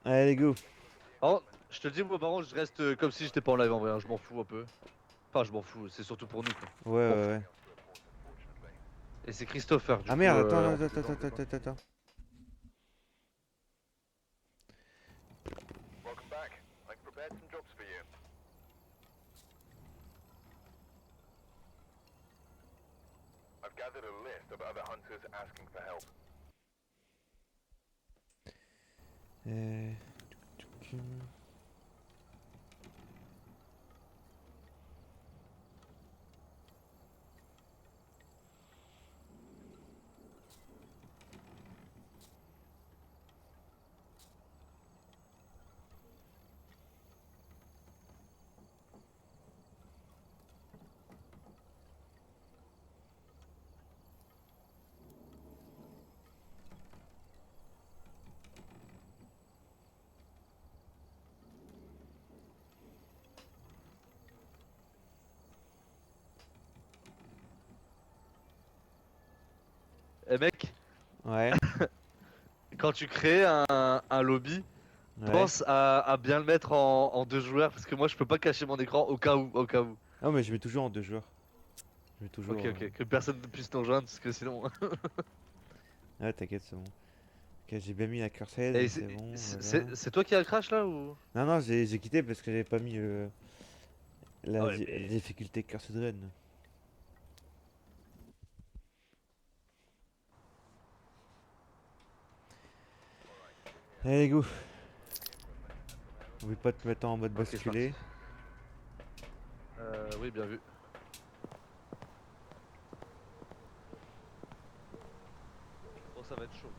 Allez, go. Alors, je te le dis, moi, par contre, je reste comme si j'étais pas en live en vrai, hein, je m'en fous un peu. Enfin, je m'en fous, c'est surtout pour nous, quoi. Ouais, Je m'en ouais, fous. ouais. Et c'est Christopher, du Ah coup, merde, attends, on fait attends, dedans, on fait attends, dedans. attends, attends. Welcome back. I've prepared some jobs for you. I've gathered a list of other hunters asking for help. Euh... Eh mec, Ouais, quand tu crées un lobby, ouais. pense à bien le mettre en deux joueurs, parce que moi, je peux pas cacher mon écran au cas où, au cas où. Non, mais je mets toujours en deux joueurs. Je mets Ok, toujours. ok, que personne ne puisse nous rejoindre, parce que sinon... Ouais, t'inquiète, c'est bon. Ok, j'ai bien mis la curseur, Et c'est bon, voilà. c'est toi qui as le crash, là, ou... Non, non, j'ai quitté parce que j'avais pas mis Ah la ouais, mais... difficulté cursor de run. Allez, go. Oublie pas de te mettre en mode Ok, c'est parti. basculé. Oui, bien vu. Bon, ça va être chaud.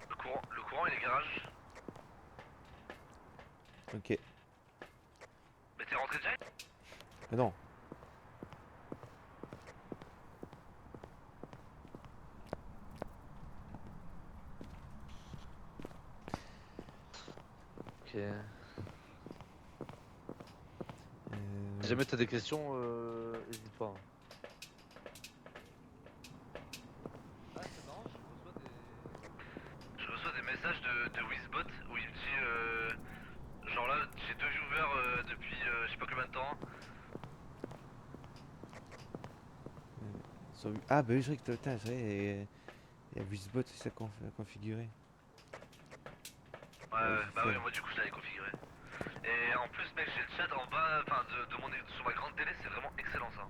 Le courant et les garages. Ok. Mais t'es rentré direct? Ah non. Ok. Si Euh... jamais t'as des questions, hésite pas, hein. Ah, c'est marrant, Je reçois des messages de Wizbot où il me dit genre là j'ai deux viewers depuis je sais pas combien de temps. Ah, bah oui, je que putain, c'est vrai, il y a Wizbot, c'est ça configuré. Ouais, Ouais, ouais, j'ai bah oui fait. moi du coup je l'avais configuré. Et en plus mec j'ai le chat en bas, enfin sur ma grande télé, c'est vraiment excellent ça.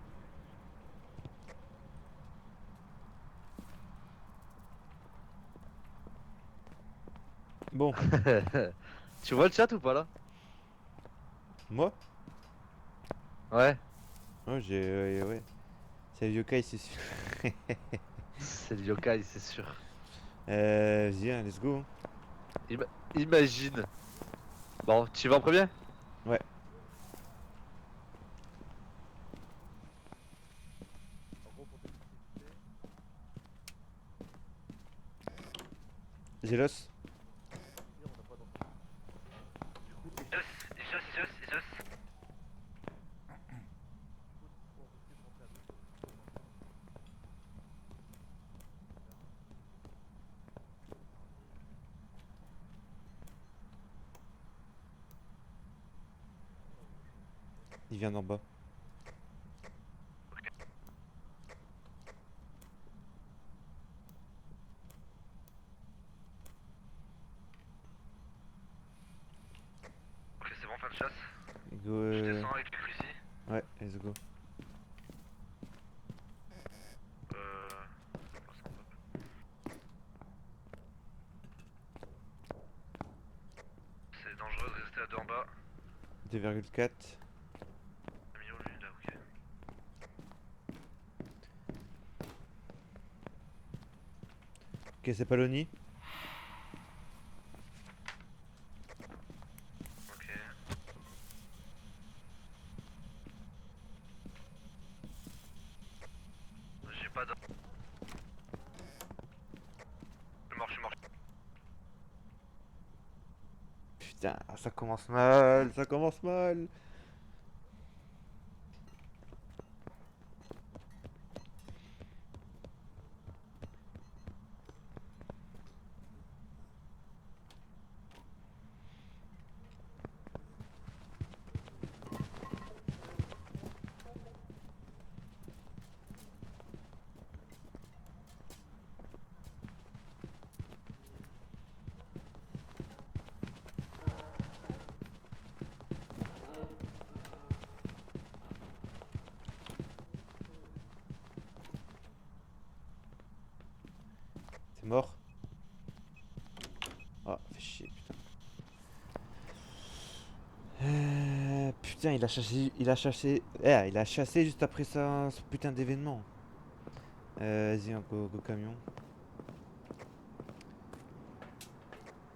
Bon, Tu vois le chat ou pas là? moi? Ouais, Ouais, ouais. C'est le yokai, c'est sûr. c'est le yokai, c'est sûr. Viens, let's go. Imagine. Bon, tu vas en premier? Ouais, Zélos. Il chasse. Il vient d'en bas. Ok c'est bon fin de chasse. Go, Je descends avec les fusils. ouais, let's go. Euh... C'est dangereux de rester à deux en bas. 2,4. Il a mis où lui là, ok. Ok, c'est Paloni. Ok. J'ai pas de... Je suis mort. Putain, ça commence mal, ça commence mal. C'est mort. Oh, fais chier, putain. Putain, il a chassé juste après ça, ce putain d'événement. Vas-y, go camion.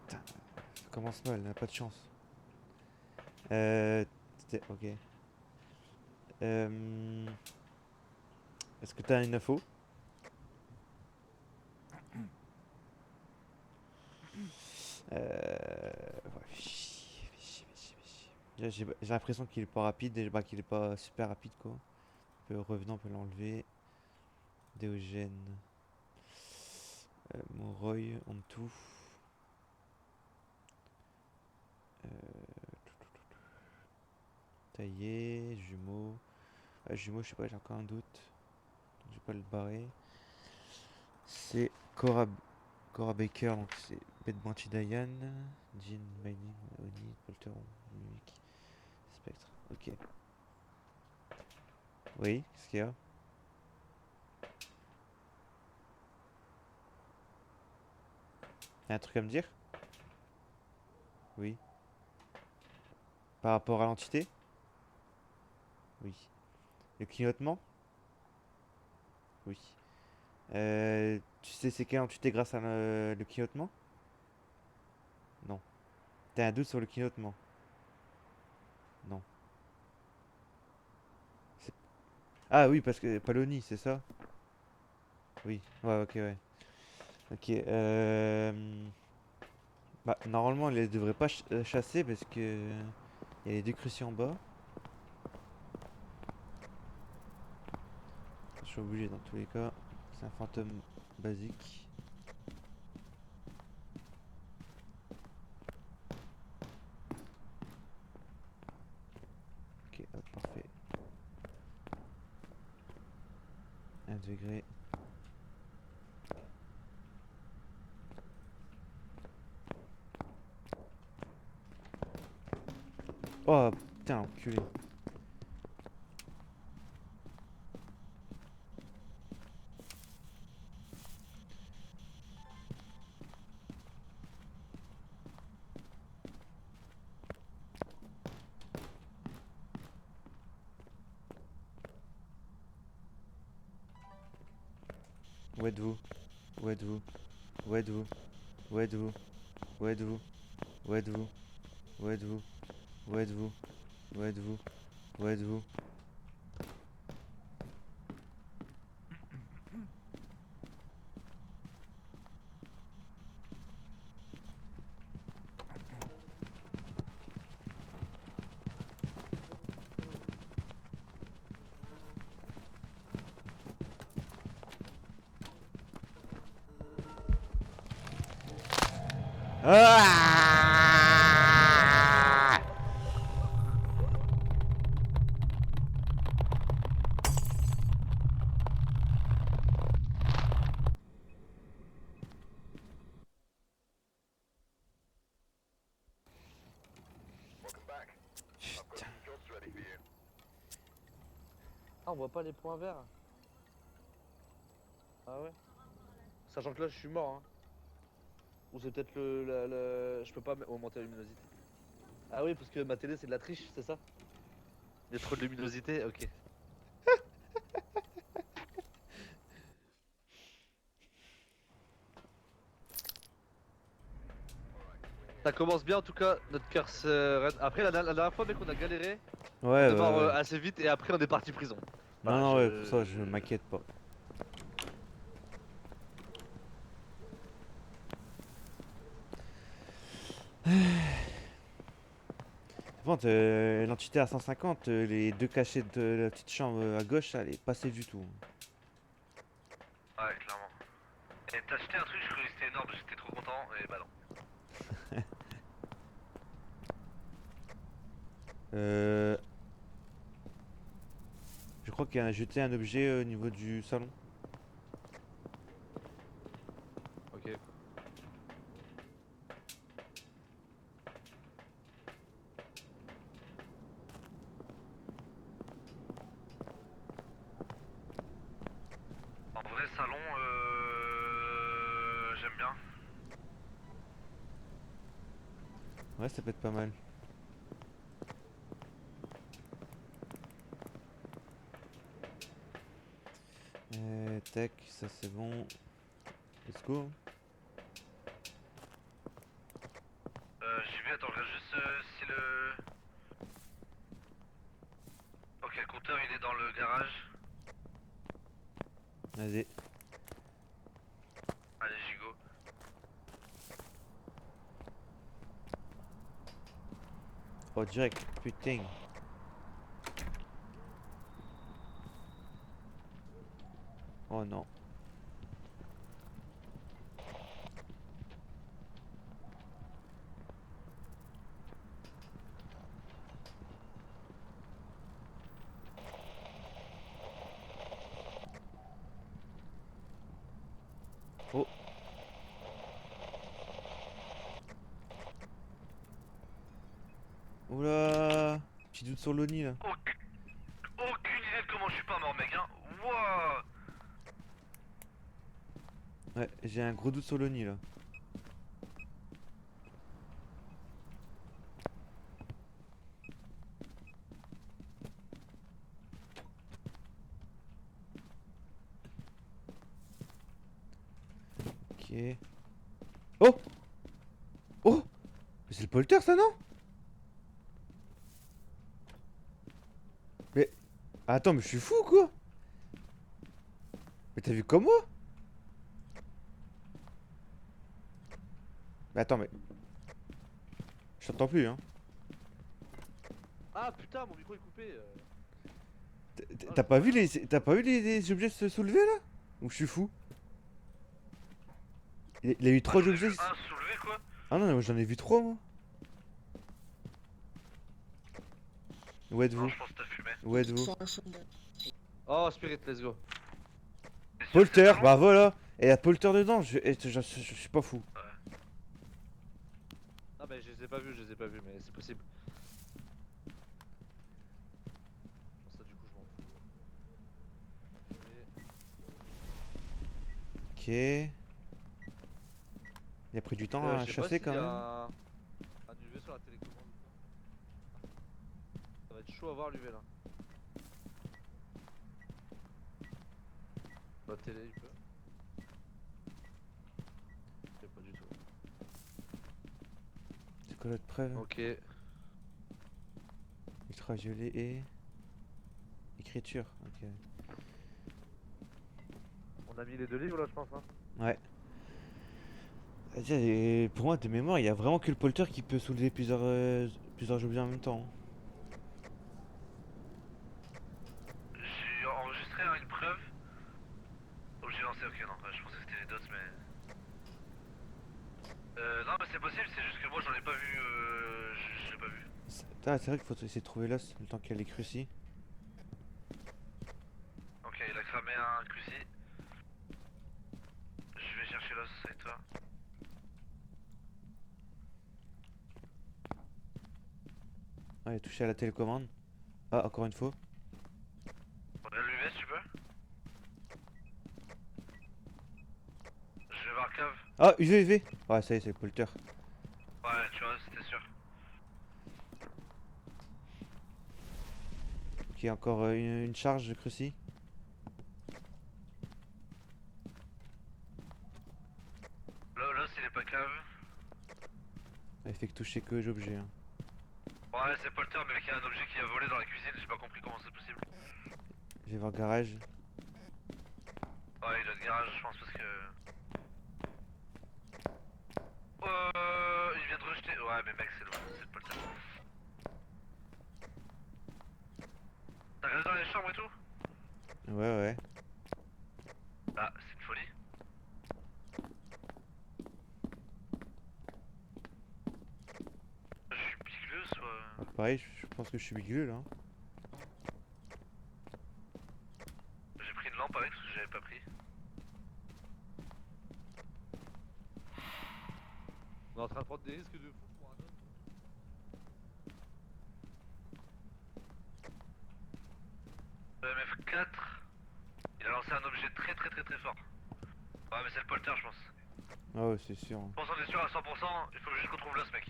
Putain, ça commence mal, on a pas de chance. Ok. Est-ce que t'as une info? Ouais, fais chier, fais chier, fais chier, fais chier. J'ai l'impression qu'il est pas rapide, et bah, qu'il est pas super rapide quoi. Revenant, on peut l'enlever. Déogène. Monroy en tout. Euh, Taillé, jumeaux. Jumeaux, je sais pas, j'ai encore un doute. Donc, je vais pas le barrer. C'est Cora Baker, donc c'est Bed Banty Diane. Jean Mining, Oni, Polteron, Mimic, Spectre. Ok. Oui, qu'est-ce qu'il y a? Y a un truc à me dire? Oui. Par rapport à l'entité? Oui. Le clignotement? Oui. Tu sais c'est quelle entité grâce à le clignotement? Non. T'as un doute sur le clignotement? Non. C'est- Ah oui, parce que Paloni, c'est ça? Oui. Ouais, ok, ouais. Ok. Bah, normalement, elle devrait pas chasser parce que il y a les deux cruciers en bas. Je suis obligé dans tous les cas. C'est un fantôme basique. Ok, hop, parfait. 1 degré. Oh putain, enculé. Où êtes-vous? Où êtes-vous? Où êtes-vous? Où êtes-vous? Où êtes-vous? Où êtes-vous? Où êtes-vous? Où êtes-vous? Où êtes-vous? Où êtes-vous? Ah! Welcome back. I've got Putain. some jobs ready for you. Ah, on voit pas les points verts. Ah ouais. Sachant que là, je suis mort, hein. Ou c'est peut-être je peux pas augmenter la luminosité. Ah oui, parce que ma télé, c'est de la triche, c'est ça? Il y a trop de luminosité, ok. Ça commence bien en tout cas, notre cœur se raide. Après la dernière fois mec on a galéré, Ouais, on ouais, démarre ouais. assez vite et après on est parti prison. Non, Enfin non, ouais, pour ça, je m'inquiète pas. Bon, l'entité à 150, les deux cachets de la petite chambre à gauche, ça, elle est passée du tout. Ouais, clairement. Et t'as acheté un truc, je croyais que c'était énorme, j'étais trop content, et bah non. Euh, je crois qu'il a jeté un objet au niveau du salon. Ok. En vrai, salon, j'aime bien. Ouais, ça peut être pas mal. Tac, ça c'est bon. Let's go. J'y vais, attends, je regarde juste si le... Ok, le compteur il est dans le garage. Vas-y. Allez, j'y go. Oh, direct, putain. Oh non. Oh. Oula. Petit doute sur l'ONI là. Aucune idée de comment je suis pas mort, mec, hein. Wouah. Ouais, j'ai un gros doute sur l'ONI là. Ok. Oh. Oh. Mais c'est le polter ça non? Mais... Attends, mais je suis fou ou quoi? Mais t'as vu comme moi? Mais attends, mais... Je t'entends plus hein. Ah putain, mon micro est coupé. T'as pas vu les objets se soulever là? Ou je suis fou? Il a eu 3 J'en ai objets. vu un soulevé, quoi. Ah non, moi j'en ai vu 3 moi. Où Non, êtes-vous? je pense que t'as fumé. Où êtes-vous? Oh, Spirit, let's go. T'es sûr que c'est Polter, pas bah loin? voilà. Et il y a Polter dedans, je suis pas fou. Ah, bah, je les ai pas vus, mais c'est possible. Bon, ça, du coup, je m'en fous. Ok. Il a pris du temps à Je sais pas chasser s'il quand y a même. un UV sur la télécommande. Ça va être chaud à voir l'UV là. La télé, il peut. Ok, pas du tout. C'est quoi l'autre preuve? Ok. Ultraviolet et... Écriture, ok. On a mis les deux livres là, je pense. Hein. Ouais. Vas-y, et pour moi, de mémoire, il y a vraiment que le Polter qui peut soulever plusieurs objets en même temps. J'ai enregistré une preuve. Oh, j'ai lancé, ok, non, ouais, je pensais que c'était les dots, mais. Non, mais c'est possible, c'est juste que moi j'en ai pas vu. Je l'ai pas vu. Ah, c'est vrai qu'il faut essayer de trouver l'os le temps qu'il y a les crucis. Ok, il a cramé un cruci. Je vais chercher l'os avec toi. Ah, il a touché à la télécommande. Ah, encore une fois. Regarde l'UV si tu peux. Je vais voir cave. Ah, UV, UV. Ouais, ça y est, c'est le Polter. Ouais, tu vois, c'était sûr. Ok, encore une charge de crucis. L'os il est pas cave. Il fait que toucher que les objets. Hein. Ouais, c'est Polter, mais il y a un objet qui a volé dans la cuisine, j'ai pas compris comment c'est possible. Je vais voir garage. Ouais, il a de garage, je pense, parce que. Il vient de rejeter. Ouais, mais mec, c'est le Polter. T'as regardé dans les chambres et tout? Ouais, ouais. Bah, c'est une folie. Je suis bigleux, soit. Ah, pareil, je pense que je suis bigleux là. J'ai pris une lampe avec parce que j'avais pas pris. On est en train de prendre des risques de fou pour un autre. Le MF4, il a lancé un objet très fort. Ouais, mais c'est le Polter, je pense. Ah ouais, c'est sûr. Je pense qu'on est sûr à 100%, il faut juste qu'on trouve l'os, mec.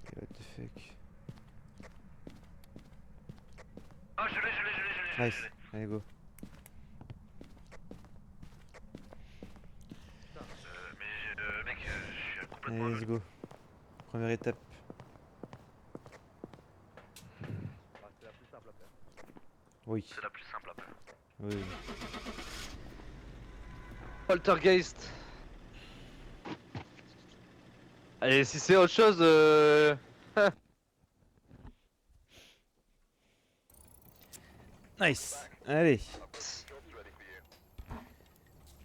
Et what the fuck. Ah, je l'ai. Nice. Allez, go. Mais mec, je suis complètement Allez, let's aveugle. go. Première étape. Ah, c'est la plus simple à faire. Oui. C'est la plus simple à faire. Oui. Oui. Poltergeist. Allez, si c'est autre chose, Nice. Allez. Job's ready for you.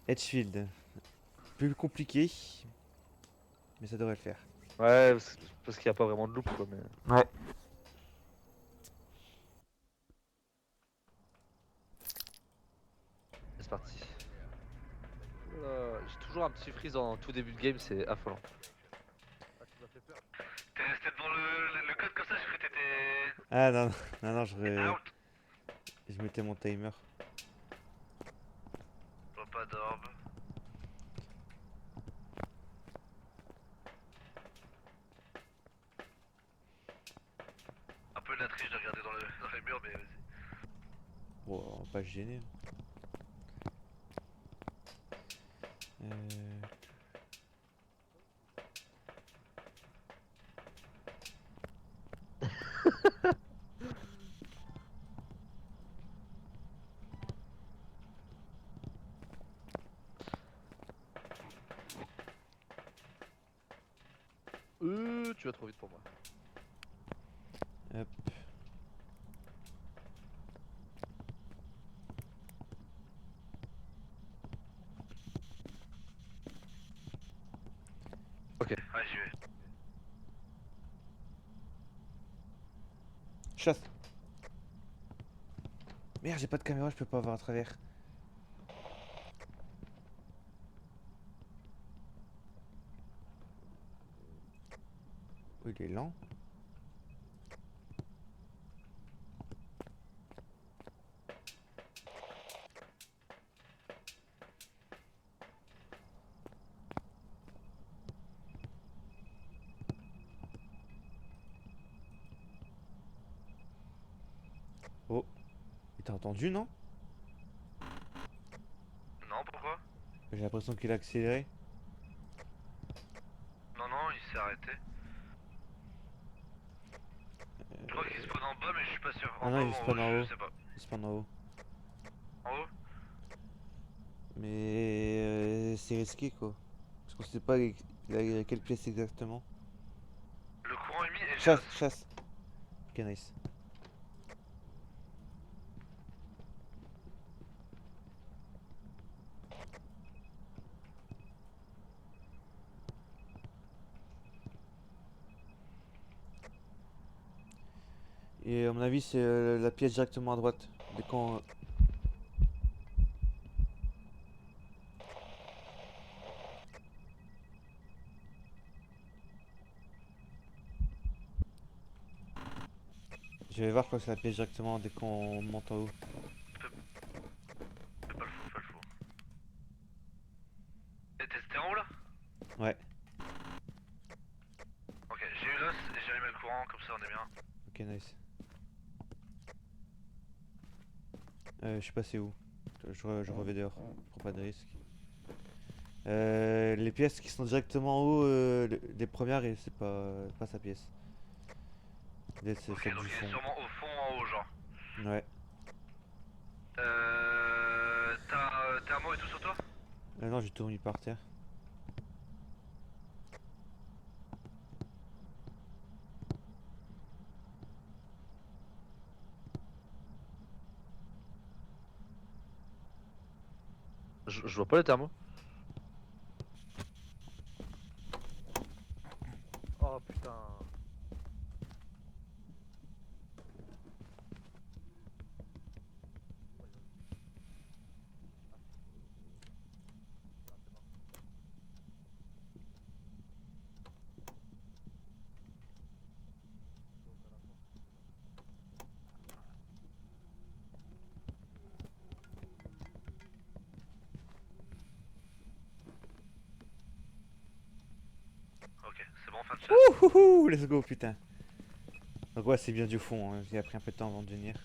Edgefield. Plus compliqué. Mais ça devrait le faire. Ouais, parce qu'il n'y a pas vraiment de loop quoi, mais. Ouais. C'est parti. Oula, j'ai toujours un petit freeze en tout début de game, c'est affolant. Ah, tu m'as fait peur. T'es resté devant le code comme ça, j'ai cru que t'étais Ah non, non, non, out. je mettais mon timer. Je vois pas d'orbe. Un peu de la triche de regarder dans les murs, mais vas-y. Bon, on va pas se gêner. Euh... Tu vas trop vite pour moi. Hop. Ok, ouais, j'y vais. Chasse. Merde, j'ai pas de caméra, je peux pas voir à travers. Oh, il est lent. Oh. Et t'as entendu, non? Non, pourquoi? J'ai l'impression qu'il a accéléré. Non, non, il s'est arrêté. Je crois qu'il spawn en bas, mais je suis pas sûr. En Ah bas non, ou il en spawn haut, en je haut. sais pas. Il spawn en haut. En haut? Mais c'est risqué quoi. Parce qu'on sait pas quelle pièce exactement. Le courant est mis et j'ai Chasse, l'os. chasse. Ok, nice. Et à mon avis, c'est la pièce directement à droite. Dès qu'on. Je vais voir quoi c'est la pièce directement dès qu'on monte en haut. Fais pas le fou, fais le fou. T'es en haut là? Ouais, Ok, j'ai eu l'os et j'ai allumé le courant, comme ça on est bien. ok, nice. Je sais pas c'est où. Je reviens dehors. Prends pas de risque. Les pièces qui sont directement en haut, les premières, et c'est pas sa pièce. C'est Ok, celle donc du il est fond. sûrement au fond en haut, genre. Ouais. T'as un mot et tout sur toi? Non, j'ai tout remis par terre. Je vois pas le thermo. Oh putain. ok, c'est bon, fin de chat. Ouhouhou, let's go, putain. Donc ouais, c'est bien du fond, hein. Il a pris un peu de temps avant de venir.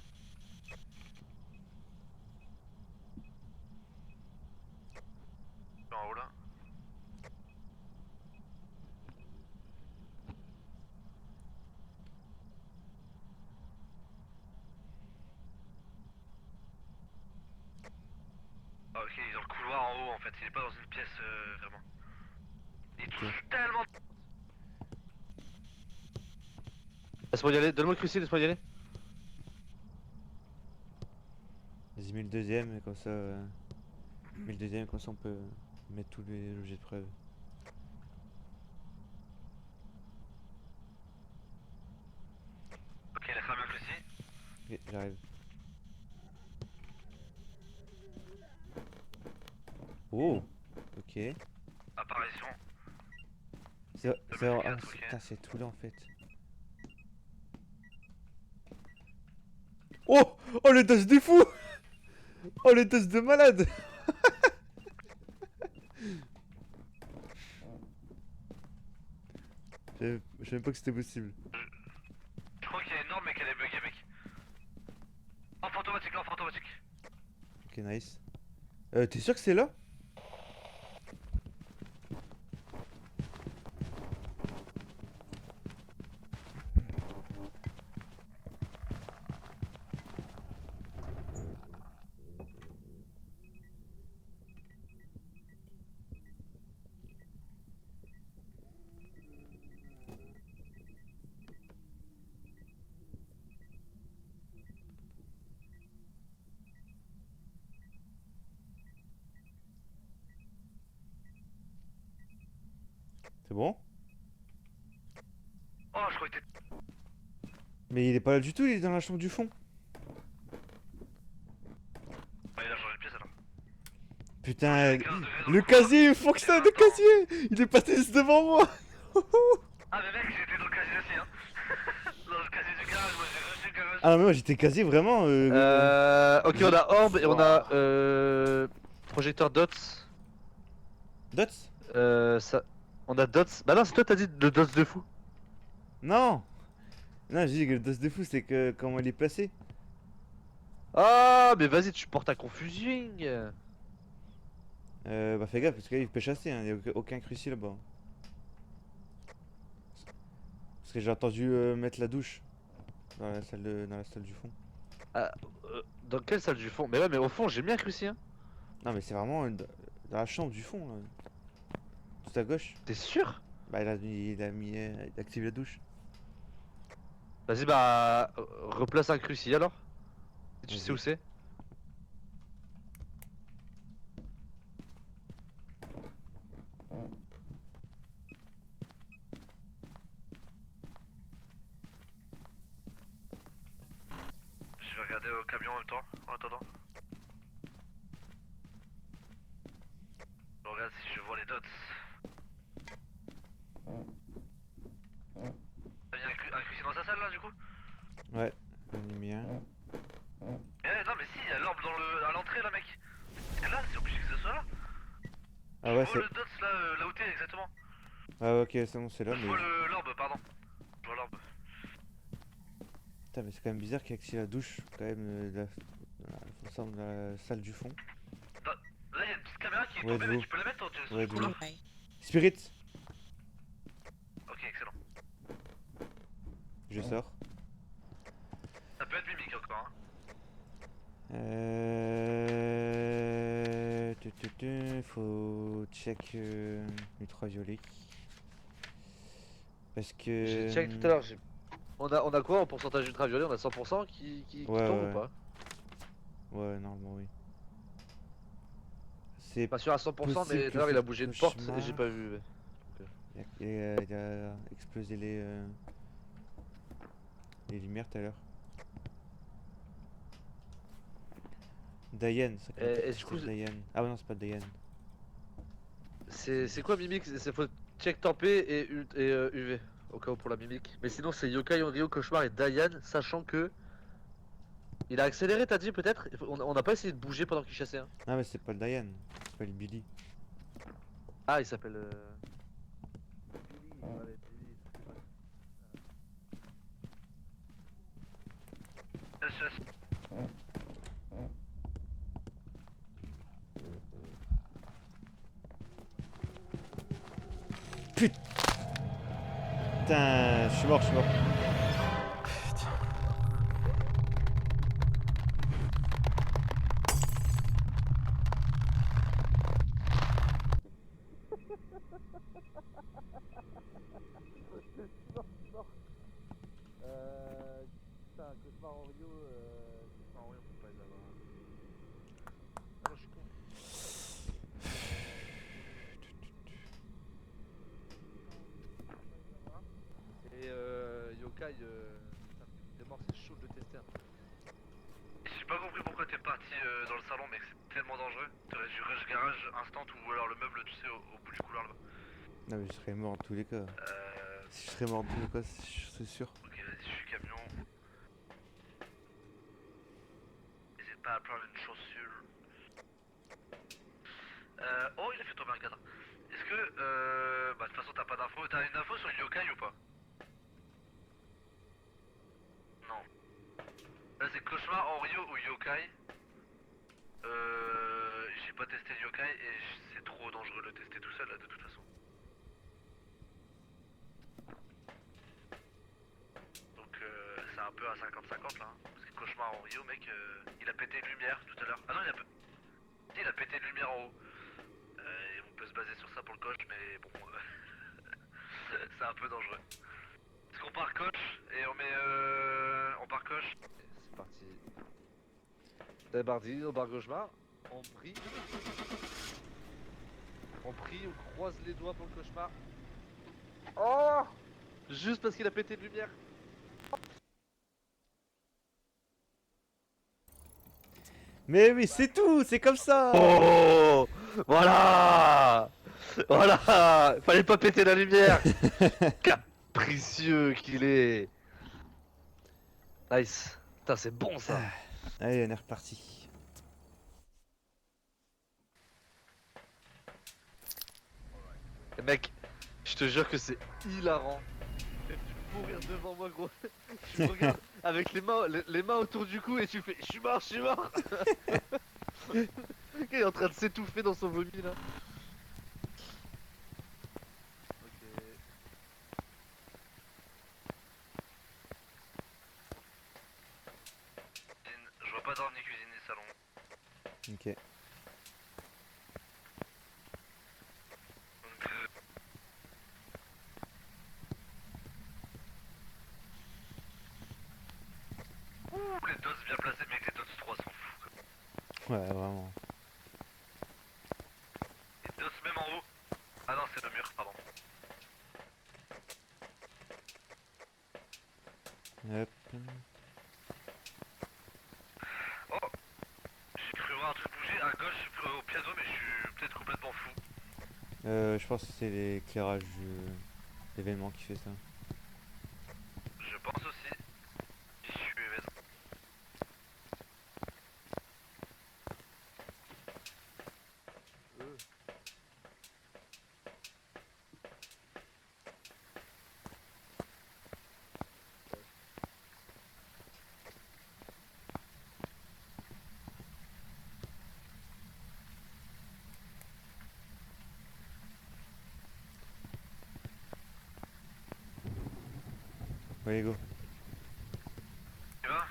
En haut là. Ah, ok, il est dans le couloir en haut en fait, il est pas dans une pièce vraiment. Il touche tellement. Laisse-moi y aller, donne-moi le crucifix, laisse-moi y aller. Vas-y, mets le deuxième, et comme ça... mets le deuxième, comme ça on peut mettre tous les objets de preuve. Ok, il a cramé un cruci. Ok, j'arrive. Oh, ok. Apparition. C'est Double ah, quatre, ok. putain, c'est tout là en fait. Oh, oh le dos de fou. Oh le dos de malade. Je savais même pas que c'était possible. Je crois qu'il y a une norme mais qu'elle est buggée, mec. Enfant automatique, enfant automatique. Ok, nice. T'es sûr que c'est là? C'est bon? Oh, je crois que t'es. Mais il est pas là du tout, il est dans la chambre du fond. Ah, il a changé de pièce alors. Putain, 15 degrés dans le couloir. casier, il fonctionne le casier. Il est passé juste devant moi. Ah, mais mec, j'étais dans le casier aussi, hein. Dans le casier du garage, moi j'ai rushé le garage. Ah non, mais moi j'étais casier vraiment. Ok, on a orbe et on a projecteur dots. Dots? Ça... On a dots. Bah non, c'est toi t'as dit le dots de fou. Non. Non, j'ai dit que le dos de fou, c'est que comment il est placé. Ah, mais vas-y, tu portes à confusion. Bah fais gaffe parce qu'il peut chasser, hein. Il y a aucun cruci là-bas. Parce que j'ai entendu mettre la douche dans la salle dans la salle du fond. Ah, dans quelle salle du fond? Mais ouais, mais au fond, j'ai mis un cruci, hein. Non mais c'est vraiment dans la chambre du fond là. Tout à gauche. T'es sûr? Bah il a activé la douche. Vas-y, bah, replace un cruci alors. Si tu sais Vas-y. où c'est. Je vais regarder au camion en même temps, en attendant. Je regarde si je vois les dots. Il y a un cruci dans sa salle là du coup? Ouais, j'en ai mis un. Eh non mais si, il y a l'orbe à l'entrée là mec. Et là, c'est obligé que ce soit là. Ah ouais, Je vois le dots là, là où t'es exactement. Ah ouais, ok, c'est bon, c'est là. Je Mais vois l'orbe, pardon. Je vois l'orbe. putain, mais c'est quand même bizarre qu'il y ait activé la douche quand même dans la salle du fond. Là, il y a une petite caméra qui est Ouais, tombée, de mais ouf. tu peux la mettre sur Ouais, le de couloir. ouf. Spirit, Ok, excellent. je sors. Ça peut être mimique encore, hein. Faut check ultraviolet. Parce que. J'ai check tout à l'heure. On a quoi en pourcentage ultraviolet? On a 100% qui Ouais, tombe ouais. ou pas? Ouais, normalement, oui. C'est. Pas sûr à 100%, Possible mais tout que à l'heure il a ce bougé une porte et cauchemar- j'ai pas vu. Ouais. Il a explosé les lumières tout à l'heure. Diane, ça Et du coup, Diane. Ah ouais, non, c'est pas Diane. c'est quoi mimique? C'est faut check tempé et UV au cas où pour la mimique. Mais sinon c'est Yokai, Onryo, Cauchemar et Diane, sachant que il a accéléré, t'as dit peut-être? On n'a pas essayé de bouger pendant qu'il chassait, hein. Ah, mais c'est pas le Diane, c'est pas le Billy. Ah, il s'appelle Allez, dis. SS. Putain, je suis mort, je suis mort. Putain, cauchemar en Rio, cauchemar en Rio, on peut pas les avoir. Ah, je suis con. Et Yokai, putain, t'es mort, c'est chaud de le tester. Hein. J'ai pas compris pourquoi t'es parti dans le salon, mec, c'est tellement dangereux. T'aurais dû rush garage instant ou alors le meuble, tu sais, au bout du couloir là-bas. Non mais je serais mort dans tous les cas. Si je serais mort dans tous les cas, c'est sûr. Ok, vas-y, je suis camion. N'hésite pas à prendre une chaussure. Oh, il a fait tomber un cadre. Est-ce que, bah de toute façon t'as pas d'infos. T'as une info sur le yokai ou pas? Non. Là c'est cauchemar en Rio ou yokai. J'ai pas testé le yokai et c'est trop dangereux de le tester tout seul là de toute façon. Donc c'est un peu à 50-50 là. Hein. Parce que cauchemar en Rio mec, il a pété une lumière tout à l'heure. Ah non il a pété une lumière en haut. Et on peut se baser sur ça pour le coach mais bon c'est un peu dangereux. Est-ce qu'on part coach et on met on part coach? C'est parti. C'est parti, on part cauchemar. On prie. On prie, on croise les doigts pour le cauchemar. Oh! Juste parce qu'il a pété de lumière. Mais oui, c'est tout, c'est comme ça. Oh! Voilà! Voilà! Fallait pas péter la lumière! Capricieux qu'il est! Nice! Putain, c'est bon ça! Allez, on est reparti. Mec, je te jure que c'est hilarant. Tu peux mourir devant moi, gros. Tu me regardes avec les mains autour du cou et tu fais je suis mort, je suis mort. Il est en train de s'étouffer dans son vomi là. Ok. Je vois pas d'ordre ni cuisine ni salon. Ok. Donc, ouh, les dots bien placés, mec, les dots 3 sont fous. Quoi. Ouais, vraiment. Les dots même en haut. Ah non, c'est le mur, pardon. Hop. Oh, j'ai cru voir un truc bouger à gauche au piano, mais je suis peut-être complètement fou. Je pense que c'est l'éclairage d'événement qui fait ça. Je pense aussi. Je suis bête. Allez, go. Tu vois?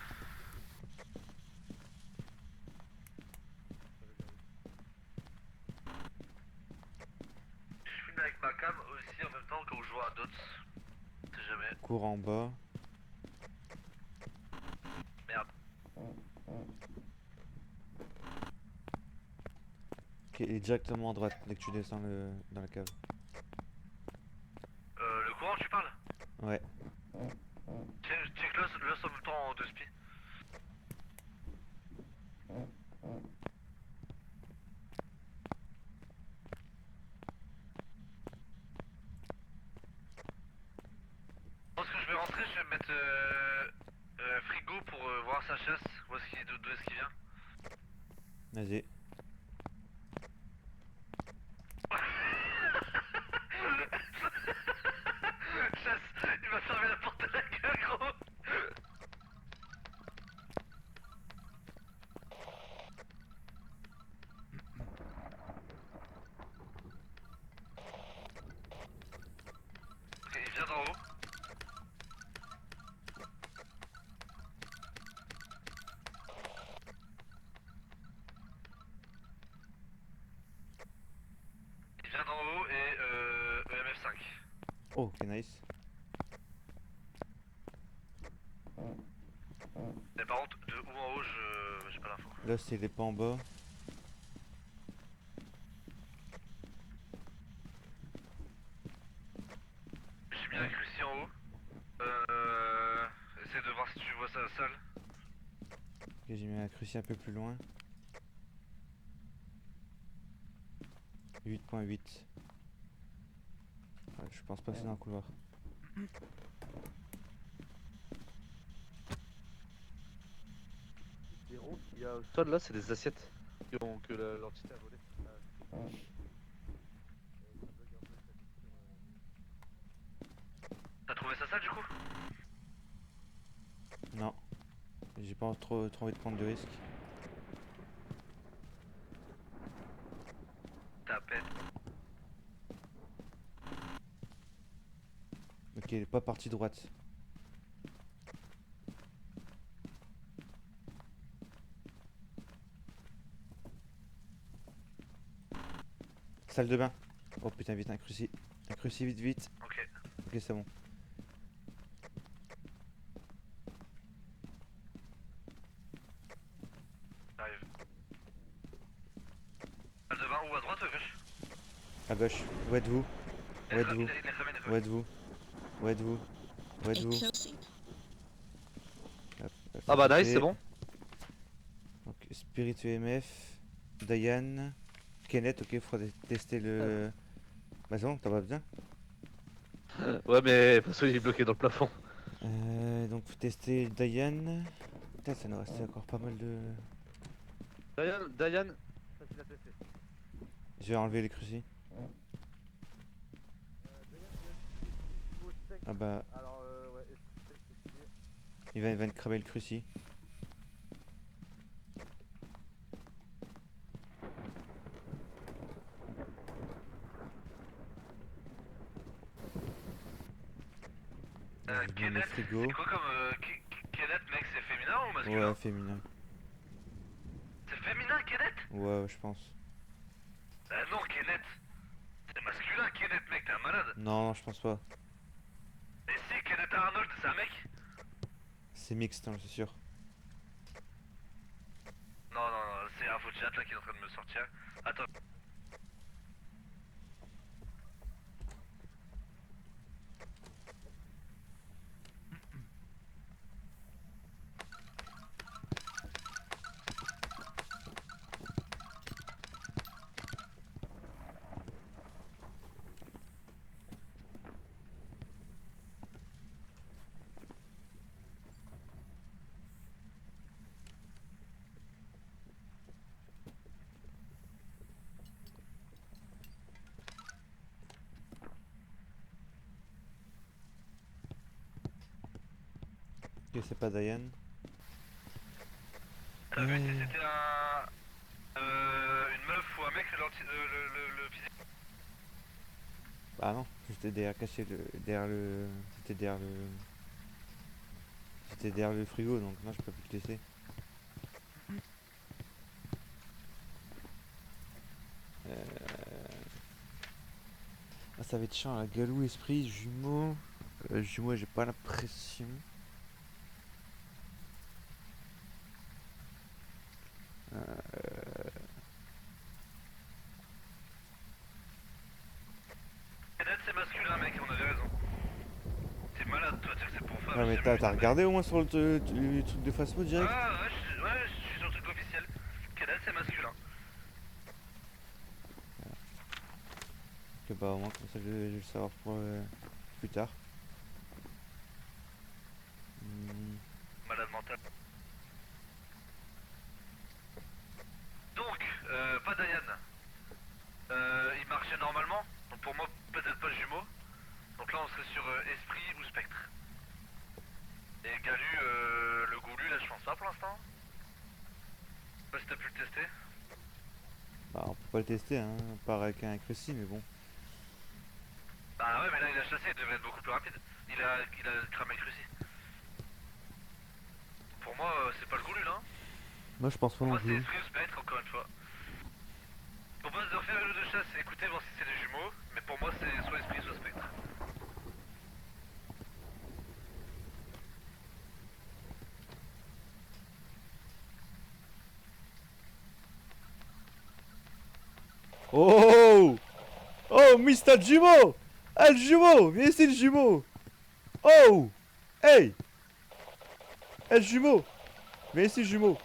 Je filme avec ma cam aussi en même temps quand je joue à Dots. On sait jamais. Cours en bas. Merde. Ok, il est directement à droite dès que tu descends dans la cave. Le courant, tu parles? Ouais. Check le en même temps en 2 spi. Je pense que je vais rentrer, je vais me mettre frigo pour voir sa chasse, d'où est-ce qu'il vient. Vas-y. Il m'a fermé la porte à la gueule, gros. Ok, il vient d'en haut. Il vient d'en haut et EMF5. Oh, ok, nice. Mais par contre, de où en haut, j'ai pas l'info. Là, c'est les pas en bas. J'ai mis un cruci en haut. Essaye de voir si tu vois ça à la salle. Ok, j'ai mis un cruci un peu plus loin. 8.8. Ouais, je pense pas que c'est dans le couloir. Les ronds qu'il y a au sol là, c'est des assiettes que l'entité a volé. T'as trouvé ça sale du coup? Non. J'ai pas trop envie de prendre de risques. T'as peine. Ok, il est pas parti droite. Salle de bain. Oh putain, vite, un cruci. Un cruci, vite, vite. Ok. Ok, c'est bon. J'arrive. Salle de bain ou à droite ou à gauche? À gauche. Où êtes-vous? Où êtes-vous? Il est cramé, Où êtes-vous? Où êtes-vous? Où êtes-vous? Closing. Hop, hop, Ah bah c'est nice, fait. c'est bon. Donc, Spirit EMF. Diane. Kenneth, ok, faudra tester le. Bah, c'est bon, t'as pas besoin. Ouais mais parce qu'il est bloqué dans le plafond. Donc, faut tester Diane. Putain, ça nous restait encore pas mal de. Diane, facile à tester. Je vais enlever les crucis. Ah bah, Alors ouais, il va me cramer le cruci. Je mets le Kenneth, frigo. c'est quoi comme Kenneth, mec? C'est féminin ou masculin? Ouais, féminin. C'est féminin, Kenneth? Ouais, je pense. Non, Kenneth. C'est masculin, Kenneth, mec, t'es un malade. Non, je pense pas. Et si, Kenneth Arnold, c'est un mec? C'est mixte, hein, c'est sûr. Non, non, non, c'est un faux chat là qui est en train de me sortir. Attends. Ok, c'est pas Diane. T'as vu si c'était une meuf ou un mec le physique? Ah non, j'étais derrière caché derrière le. C'était derrière le. C'était derrière le frigo, donc non, je peux plus le tester. Ah, ça va être chiant, la galou, esprit, jumeau. Jumeau, j'ai pas l'impression. Kenneth, c'est masculin, mec, on avait raison. T'es malade, toi, tu sais que c'est pour femme. Ouais, mais j'ai t'as vu ça. regardé au moins sur le truc de Phasmo direct? Ah, ouais, je suis sur le truc officiel. Kenneth, c'est masculin. Que bah, au moins, comme ça, je vais le savoir pour plus tard. Hmm. Malade mental. Donc, pas Diane. Il marchait normalement. Donc pour moi, peut-être pas jumeau. Donc Donc là on serait sur esprit ou spectre. Et Galu, le goulu là je pense pas pour l'instant. Je sais pas si t'as pu le tester. Bah, on peut pas le tester, hein, à part avec un Cressy, mais bon. Bah ouais mais là il a chassé, il devrait être beaucoup plus rapide. Il a cramé le cruci. Pour moi c'est pas le goulu là. Hein. Moi, je pense pas Pour non moi c'est plus. esprit ou spectre encore une fois. Je propose de refaire une ou deux chasses et écouter voir si c'est des jumeaux. Mais pour moi c'est soit esprit soit spectre. Oh! Oh, Mr. Jumeau! Ah, le jumeau! Viens ici, le jumeau! Oh! Hey! Eh, le jumeau! Viens ici, le jumeau!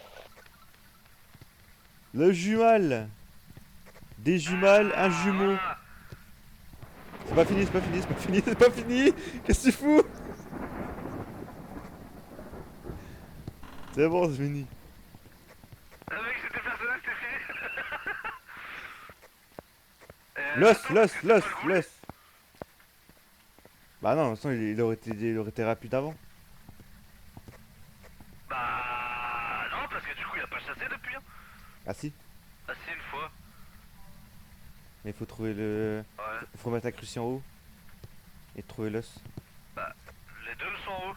Le jumal! Des jumelles, un jumeau! Voilà. C'est pas fini, c'est pas fini, c'est pas fini, c'est pas fini! Qu'est-ce que tu fous? C'est bon, c'est fini. Ah mec c'était personnel c'était fini. L'os, Attends, l'os, parce que c'est l'os, pas le goulu. l'os! Bah non, de toute façon, il aurait été rapide avant. Bah non parce que du coup il a pas chassé depuis hein. Ah si, Ah si une fois. mais il faut trouver le... Ouais. Faut mettre la crucie en haut. Et trouver l'os. Bah les deux sont en haut.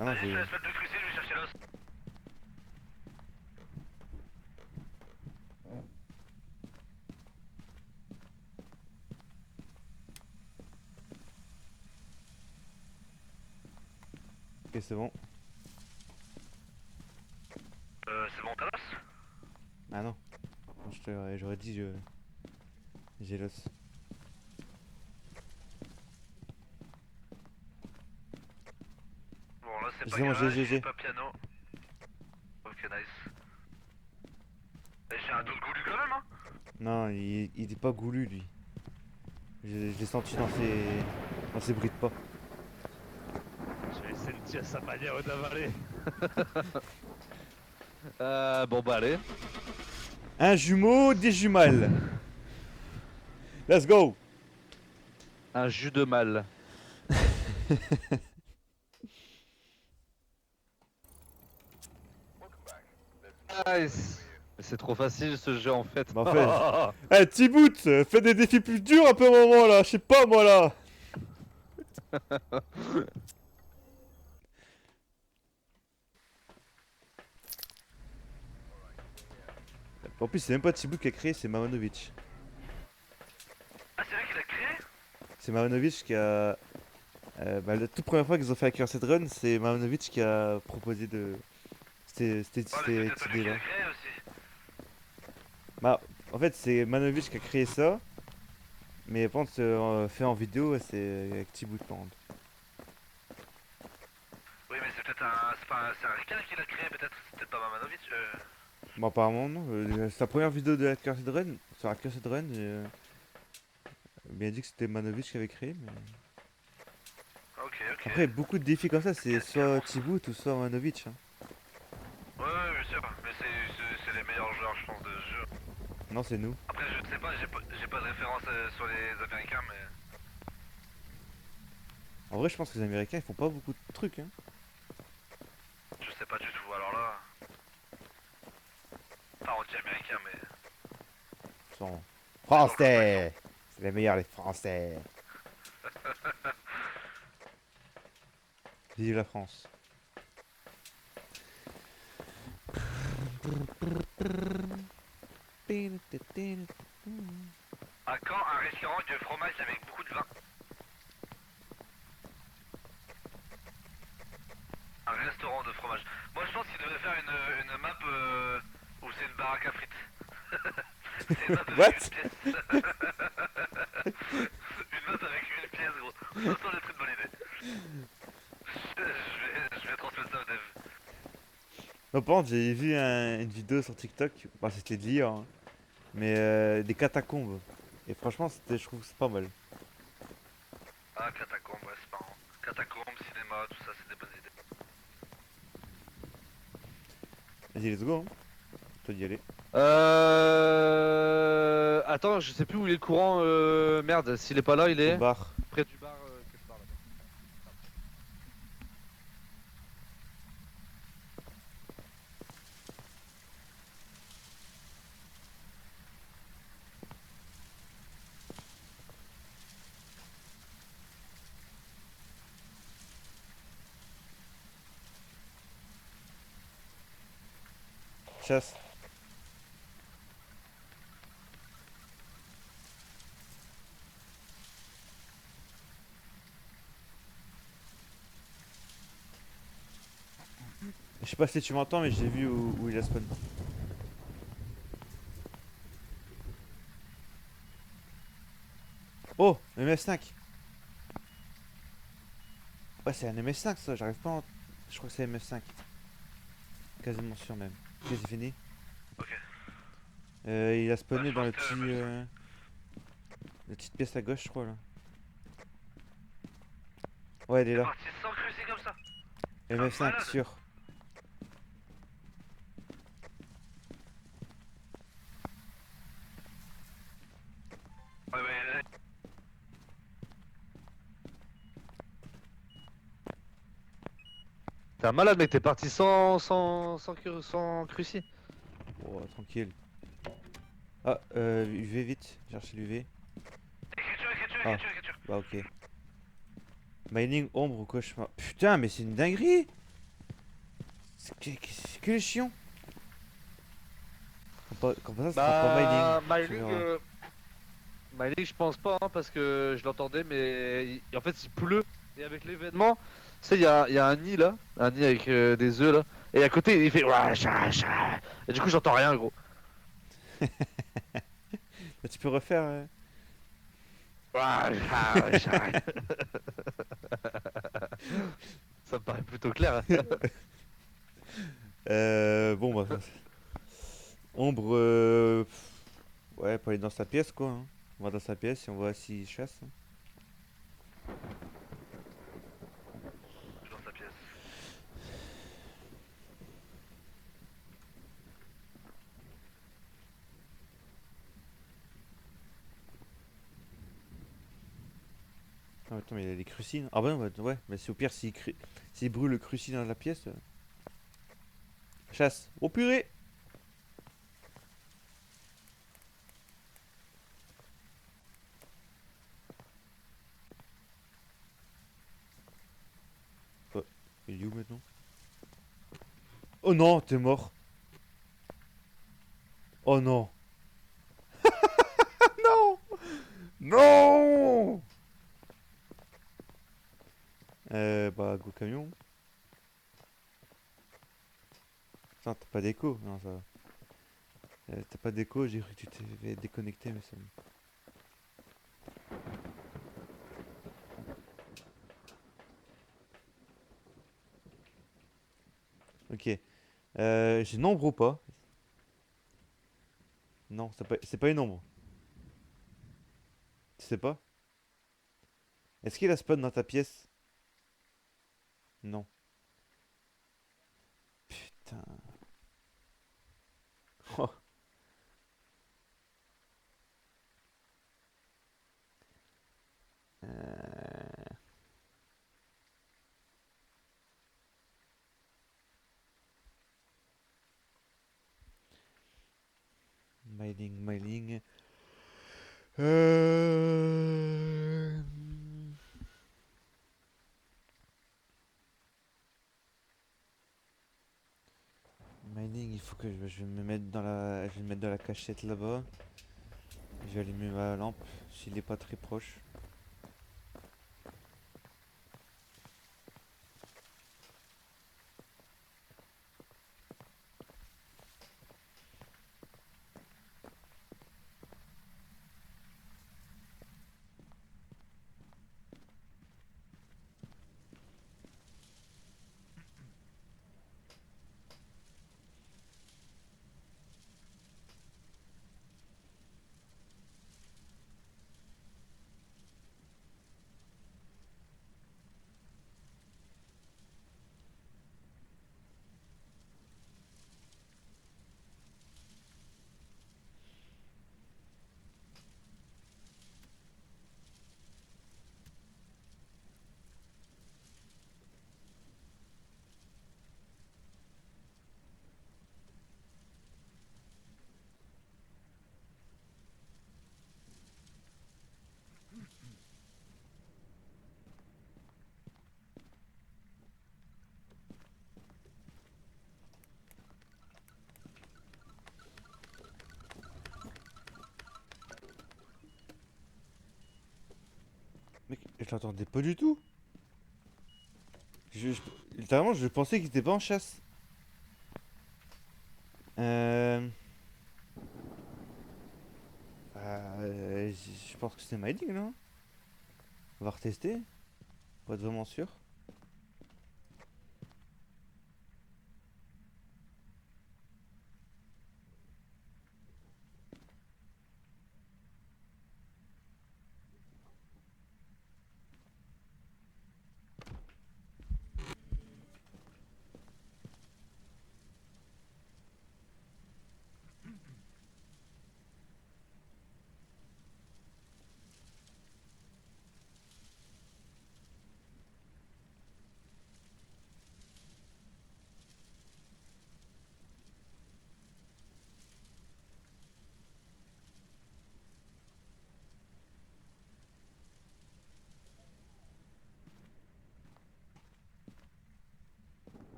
Ah non, Allez je j'ai... laisse mettre le cruci, je vais chercher l'os. Ok, c'est bon. C'est bon t'as l'os? Ah non. J'aurais dit j'ai l'os. Bon là c'est pas C'est bon, garage, j'ai. c'est pas piano. Ok nice. Et j'ai un dos de goulu quand même hein. Non, il est pas goulu lui. Je l'ai senti dans ses bruits de pas. Je vais essayer de dire sa manière d'avaler. Bon bah allez. Un jumeau, des jumelles. Let's go. Un jus de mal. Nice. C'est trop facile ce jeu en fait. Bah, en fait. Eh, Tibout, fais des défis plus durs un peu au moment là. Je sais pas moi là. En plus, c'est même pas Tibout qui a créé, c'est Mamanovic. Ah c'est vrai qu'il a créé? C'est Mamanovic qui a. Bah, la toute première fois qu'ils ont fait un Cursed Run, c'est Mamanovic qui a proposé de. Ouais mais Cette c'est peut-être lui qui idée-là. a créé aussi. Bah, en fait, c'est Manovic qui a créé ça. Mais par contre, fait en vidéo, c'est avec Tibout par contre. Oui mais c'est peut-être un... C'est un Ricard qui l'a créé peut-être. C'est peut-être pas Mamanovic. Bon, apparemment, non. C'est sa première vidéo de la Cursed Run. Sur la Cursed Run, bien dit que c'était Manovic qui avait créé. Mais... Ok ok. Après, beaucoup de défis comme ça, c'est Ok, soit carrément. Tibout ou soit Manovic. Hein. Ouais bien sûr. Mais c'est les meilleurs joueurs je pense de ce jeu. Non, c'est nous. Après je sais pas, j'ai pas de référence sur les américains mais... En vrai, je pense que les Américains, ils font pas beaucoup de trucs. Hein. Je sais pas du tout alors là... Enfin on dit américain mais... Ils sont français. C'est les meilleurs, les Français. Vive la France. À quand un restaurant de fromage avec beaucoup de vin? Un restaurant de fromage. Moi je pense qu'il devrait faire une map où c'est une baraque à frites. C'est une map avec What? une pièce. Une map avec une pièce gros. Ça semble être une bonne idée. Je vais transmettre ça au dev. Non, par contre, j'ai vu une vidéo sur TikTok. Bah, c'était d'hier. Hein. Mais des catacombes. Et franchement, je trouve que c'est pas mal. Ah catacombes, ouais c'est marrant. Catacombes, cinéma, tout ça c'est des bonnes idées. Vas-y, let's go. Hein. Toi d'y aller. Attends, je sais plus où il est le courant. Merde, s'il est pas là, il Au est bar. près du bar quelque Chasse. Je sais pas si tu m'entends, mais j'ai vu où il a spawn. Oh, MS5. Ouais, c'est un MS5 ça, j'arrive pas à... Je crois que c'est MS5. Quasiment sûr même. Ok, c'est fini. Ok. Il a Ouais, spawné je dans pense le que petit... même ça. la petite pièce à gauche, je crois là. Ouais, il est C'est là. parti sans cruiser comme ça. Un MS5, malade. sûr. Ouais, mais T'es un malade, mec, t'es parti sans cruci. Oh, tranquille. Ah, UV vite. Chercher l'UV. écriture, écriture, Ah, écriture, écriture. bah ok. Mining, ombre ou cauchemar. Putain, mais c'est une dinguerie! C'est que les chiens! Quand pas ça, ce sera pas mining. Bah, Tu Myling, verras. Myling, je pense pas, hein, parce que je l'entendais, mais en fait, il pleut. Et avec l'événement, tu sais, il y a un nid là, un nid avec des œufs là. Et à côté, il fait. Ouais, et du coup, j'entends rien, gros. Bah, tu peux refaire. Ouais, ça me paraît plutôt clair. Bon, bah. Ombre. Ouais, pour aller dans sa pièce, quoi. Hein. On va dans sa pièce et on voit s'il chasse. Hein. Je lance la pièce. Ah, attends, mais il y a des crucis. Ah, bah non, bah, ouais. Mais c'est au pire s'il brûle le cruci dans la pièce. Chasse. Oh purée! Oh, il est où maintenant? Oh non, t'es mort. Oh non. Non! Non! Bah, go camion. Putain, t'as pas d'écho? Non, ça va. T'as pas d'écho, j'ai cru que tu t'es déconnecté, mais c'est bon. Ok. J'ai une ombre ou pas? Non, c'est pas une ombre. Tu sais pas? Est-ce qu'il a spawn dans ta pièce? Non. Putain. Oh. Euh, Mining. Euh... Mining, il faut que je vais me mettre dans je vais me mettre dans la cachette là-bas. Je vais allumer ma lampe s'il est pas très proche. l'entendais pas du tout. Littéralement, je pensais qu'il était pas en chasse. Euh... je pense que c'est Mining, non? On va retester, pour être vraiment sûr.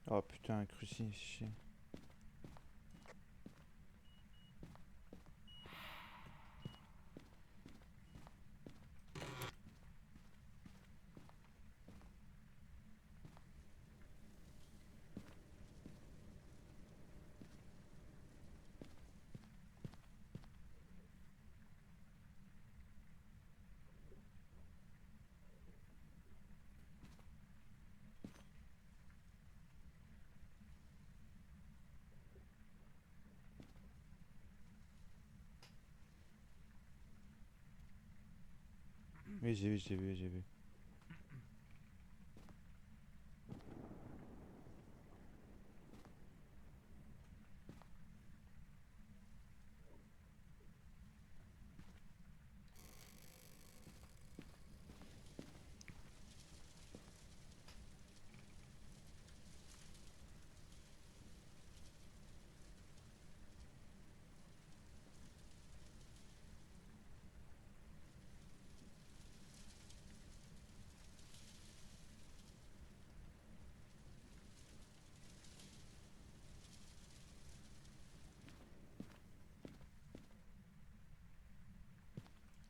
Oh putain, un crucifix. Oui, j'ai vu.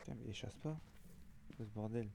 Putain, mais il chasse pas. C'est quoi ce bordel?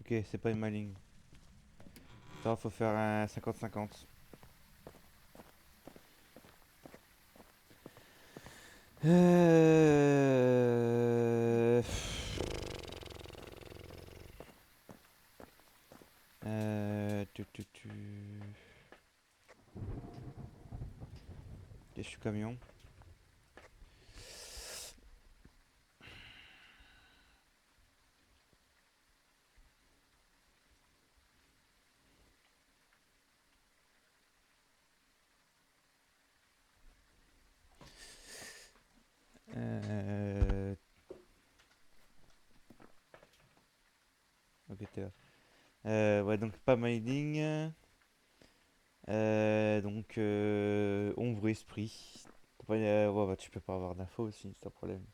Ok, c'est pas une maligne. Ça, faut faire un 50-50. Euh... Tu. Ok, je suis camion. Euh... Ok, t'es là. Ouais, donc pas mining. Donc, ombre esprit. pas, ouais, bah, tu peux pas avoir d'infos aussi, c'est un problème.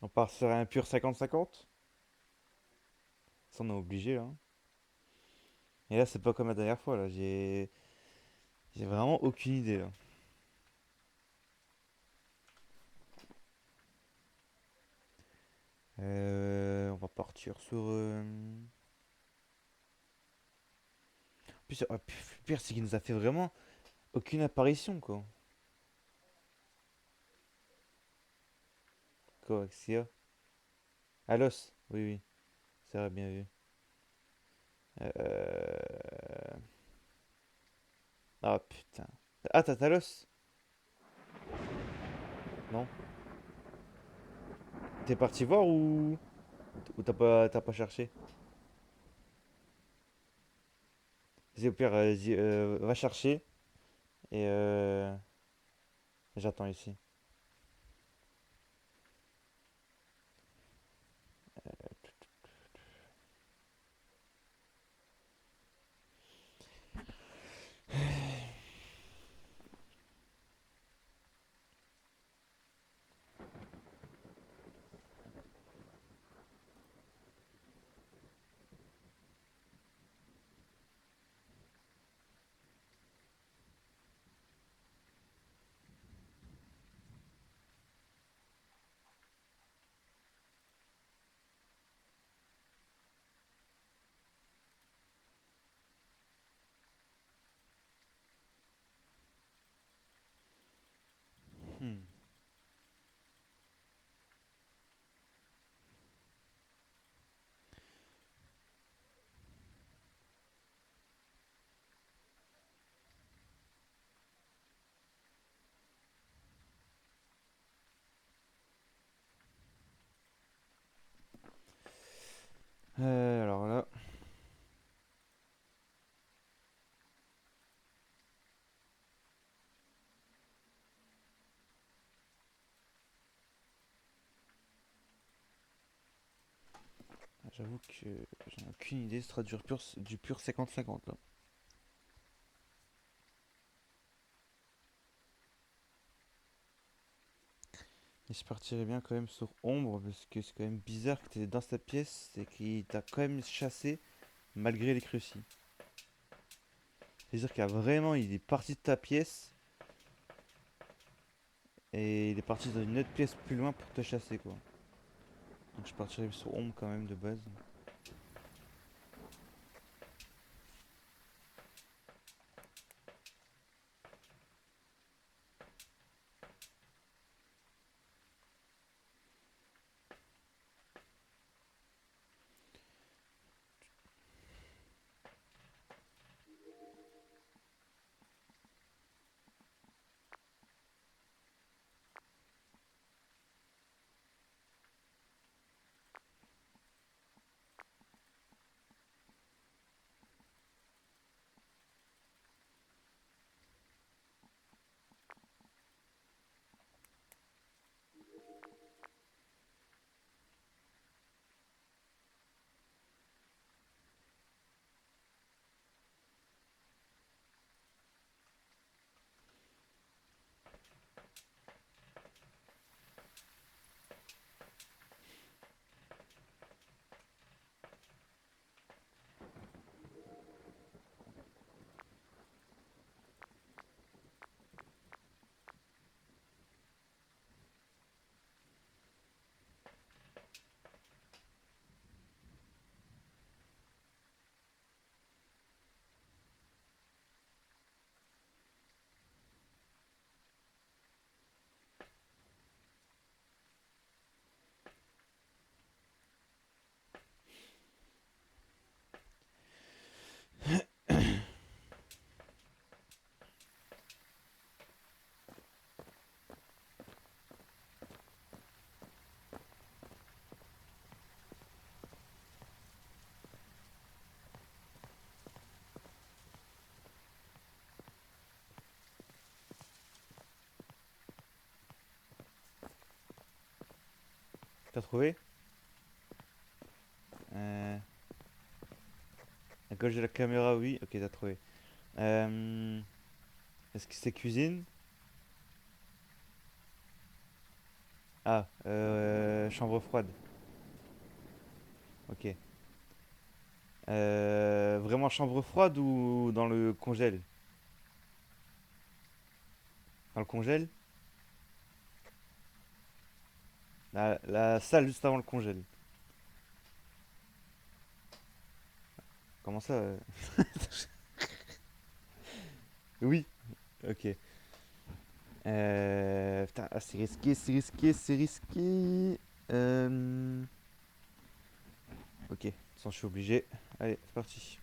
On part sur un pur 50-50? Ça, on est obligé, là. Et là, c'est pas comme la dernière fois, là. J'ai vraiment aucune idée, là. On va partir sur. En plus, pire, c'est qu'il nous a fait vraiment aucune apparition, quoi. Quoi, Axia? Alos, oui, oui, ça va bien vu. Euh... Ah putain. Ah, t'as Talos? Non? T'es parti voir ou t'as pas cherché? Vas-y, au pire, va chercher et j'attends ici. Hmm. Alors là, j'avoue que j'en ai aucune idée. Ce sera du pur 50-50 là. Et je partirais bien quand même sur Ombre parce que c'est quand même bizarre que t'es dans cette pièce et qu'il t'a quand même chassé malgré les crucis. C'est-à-dire qu'il a vraiment, il est parti de ta pièce et il est parti dans une autre pièce plus loin pour te chasser quoi. Donc je partirais sur Ombre quand même de base. T'as trouvé? gauche de la caméra, oui. Ok, t'as trouvé. Est-ce que c'est cuisine? Ah, chambre froide. Ok. Vraiment chambre froide ou dans le congèle? Dans le congèle? La salle juste avant le congèle. Comment ça? Oui. Ok. Putain, ah, c'est risqué, c'est risqué, c'est risqué. Ok, sans je suis obligé. Allez, c'est parti.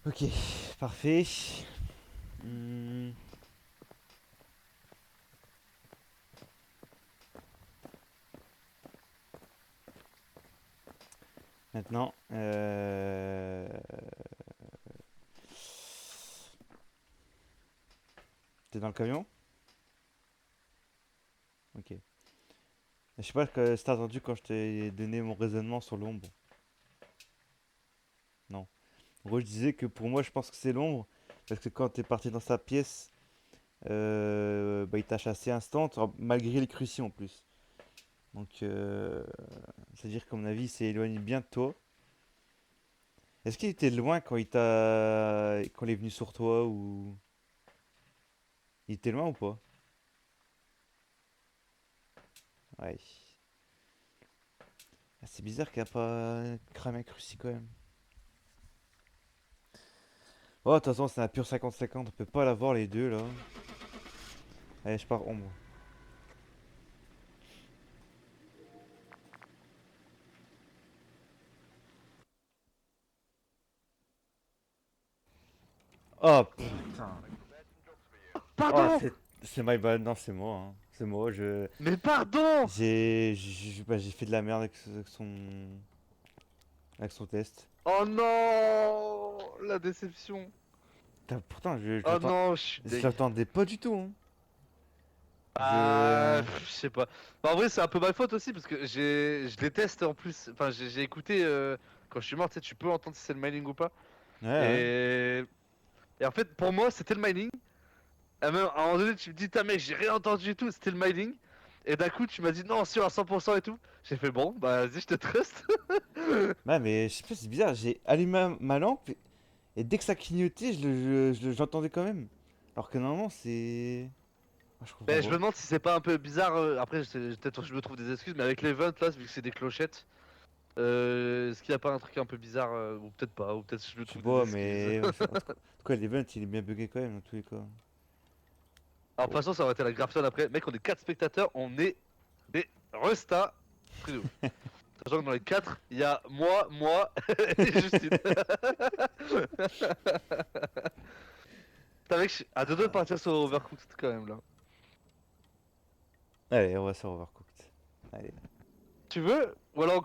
Ok, parfait. Hmm, Maintenant, t'es dans le camion? Ok. Je sais pas si t'as entendu quand je t'ai donné mon raisonnement sur l'ombre. Non. En gros, je disais que pour moi, je pense que c'est l'ombre. Parce que quand t'es parti dans sa pièce, bah, il t'a chassé instant, malgré les crucis en plus. Donc, c'est-à-dire qu'à mon avis, il s'est éloigné bien de toi. Est-ce qu'il était loin quand il est venu sur toi ou... Il était loin ou pas? Ouais. Ah, c'est bizarre qu'il a pas cramé un cruci quand même. Oh, de toute façon, c'est un pur 50-50, on peut pas l'avoir les deux là. Allez, je pars ombre. Oh putain. Oh, Pardon! c'est my bad, non, c'est moi, hein. C'est moi, Mais pardon! bah, j'ai fait de la merde avec son test. Oh non! La déception. Putain, pourtant, Oh non, je suis je deg. l'attendais pas du tout, hein. Ah, Je... je sais pas. Bah, en vrai, c'est un peu ma faute aussi parce que je les teste en plus. Enfin, j'ai écouté quand je suis mort, tu sais, tu peux entendre si c'est le mining ou pas. Ouais, ouais. Et, et en fait, pour moi, c'était le mining. À un moment donné, tu me dis, ta mec, j'ai rien entendu et tout, c'était le mining. Et d'un coup, tu m'as dit, non, sûr, à 100% et tout. J'ai fait, bon, bah, vas-y, je te trust. Ouais, mais je sais pas, c'est bizarre, j'ai allumé ma lampe et dès que ça clignotait, j'entendais quand même. Alors que normalement, c'est... Ah, je comprends Mais je me pas. demande si c'est pas un peu bizarre. Après, peut-être que je me trouve des excuses, mais avec les vents là, vu que c'est des clochettes, est-ce qu'il y a pas un truc un peu bizarre, ou peut-être pas, ou peut-être que je me Je sais trouve des pas, excuses. mais... En tout cas, l'event, il est bien bugué quand même, dans tous les cas. Alors, de toute Bon. façon, ça aurait été la graphone après. Mec, on est 4 spectateurs, on est des restas. Truc de ouf. Sachant que dans les 4, il y a moi et Justine. Putain, mec, je suis à deux doigts de partir sur Overcooked quand même là. Allez, on va sur Overcooked. Allez. Tu veux? Ou alors